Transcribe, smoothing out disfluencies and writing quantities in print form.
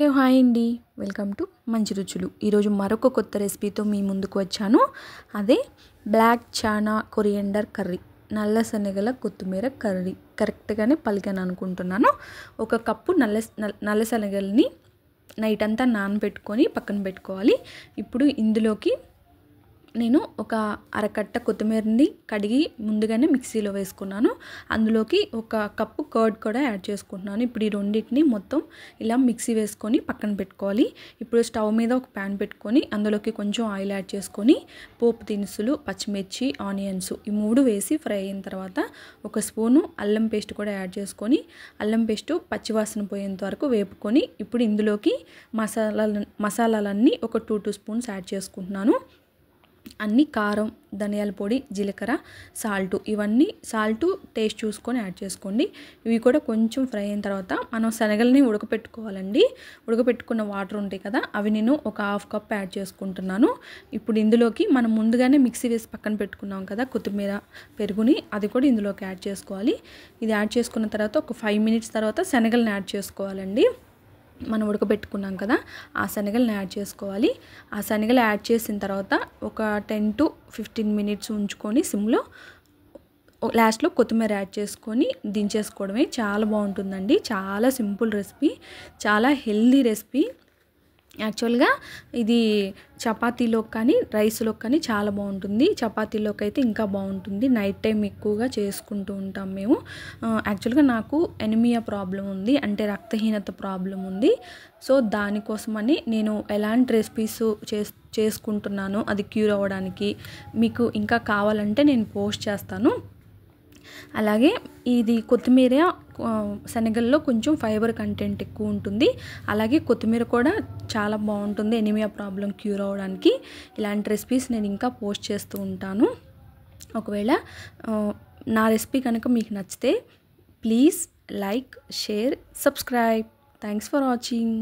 Hello hi అండి, welcome to మంచి రుచులు. ఈరోజు మరొక కొత్త రెసిపీతో మీ ముందుకు వచ్చాను. అదే బ్లాక్ చానా కొరియండర్ కర్రీ, నల్ల శనగల కొత్తిమీర కర్రీ. కరెక్ట్గానే పలికాను అనుకుంటున్నాను. ఒక కప్పు నల్ల శనగల్ని నైట్ అంతా నానబెట్టుకొని పక్కన పెట్టుకోవాలి. ఇప్పుడు ఇందులోకి నేను ఒక అరకట్ట కొత్తిమీరని కడిగి ముందుగానే మిక్సీలో వేసుకున్నాను. అందులోకి ఒక కప్పు కర్డ్ కూడా యాడ్ చేసుకుంటున్నాను. ఇప్పుడు ఈ రెండింటిని మొత్తం ఇలా మిక్సీ వేసుకొని పక్కన పెట్టుకోవాలి. ఇప్పుడు స్టవ్ మీద ఒక ప్యాన్ పెట్టుకొని అందులోకి కొంచెం ఆయిల్ యాడ్ చేసుకొని పోపు దినుసులు, పచ్చిమిర్చి, ఆనియన్స్ ఈ మూడు వేసి ఫ్రై అయిన తర్వాత ఒక స్పూను అల్లం పేస్ట్ కూడా యాడ్ చేసుకొని అల్లం పేస్ట్ పచ్చివాసన పోయేంత వరకు వేపుకొని ఇప్పుడు ఇందులోకి మసాలాలన్నీ ఒక 2 స్పూన్స్ యాడ్ చేసుకుంటున్నాను. అన్ని కారం, ధనియాల పొడి, జీలకర్ర, ఇవన్నీ సాల్ట్ టేస్ట్ చూసుకొని యాడ్ చేసుకోండి. ఇవి కూడా కొంచెం ఫ్రై అయిన తర్వాత మనం శనగల్ని ఉడకపెట్టుకోవాలండి. ఉడకపెట్టుకున్న వాటర్ ఉంటాయి కదా, అవి నేను ఒక హాఫ్ కప్ యాడ్ చేసుకుంటున్నాను. ఇప్పుడు ఇందులోకి మనం ముందుగానే మిక్సీ వేసి పక్కన పెట్టుకున్నాం కదా కొత్తిమీర, పెరుగుని, అది కూడా ఇందులోకి యాడ్ చేసుకోవాలి. ఇది యాడ్ చేసుకున్న తర్వాత ఒక 5 మినిట్స్ తర్వాత శనగల్ని యాడ్ చేసుకోవాలండి. మనం ఉడకబెట్టుకున్నాం కదా, ఆ శనగలను యాడ్ చేసుకోవాలి. ఆ శనగలు యాడ్ చేసిన తర్వాత ఒక 10 to 15 మినిట్స్ ఉంచుకొని సిమ్లో లాస్ట్లో కొత్తిమీర యాడ్ చేసుకొని దించేసుకోవడమే. చాలా బాగుంటుందండి. చాలా సింపుల్ రెసిపీ, చాలా హెల్దీ రెసిపీ. యాక్చువల్గా ఇది చపాతీలోకి కానీ రైస్లోకి కానీ చాలా బాగుంటుంది. చపాతీలోకి అయితే ఇంకా బాగుంటుంది. నైట్ టైం ఎక్కువగా చేసుకుంటూ ఉంటాం మేము. యాక్చువల్గా నాకు ఎనిమియా ప్రాబ్లం ఉంది, అంటే రక్తహీనత ప్రాబ్లం ఉంది. సో దానికోసమని నేను ఎలాంటి రెసిపీస్ చేసుకుంటున్నానో అది క్యూర్ అవ్వడానికి మీకు ఇంకా కావాలంటే నేను పోస్ట్ చేస్తాను. అలాగే ఇది కొత్తిమీర శనగల్లో కొంచెం ఫైబర్ కంటెంట్ ఎక్కువ ఉంటుంది. అలాగే కొత్తిమీర కూడా చాలా బాగుంటుంది ఎనిమియా ప్రాబ్లం క్యూర్ అవ్వడానికి. ఇలాంటి రెసిపీస్ నేను ఇంకా పోస్ట్ చేస్తూ ఉంటాను. ఒకవేళ నా రెసిపీ కనుక మీకు నచ్చితే please like, share, subscribe. Thanks for watching.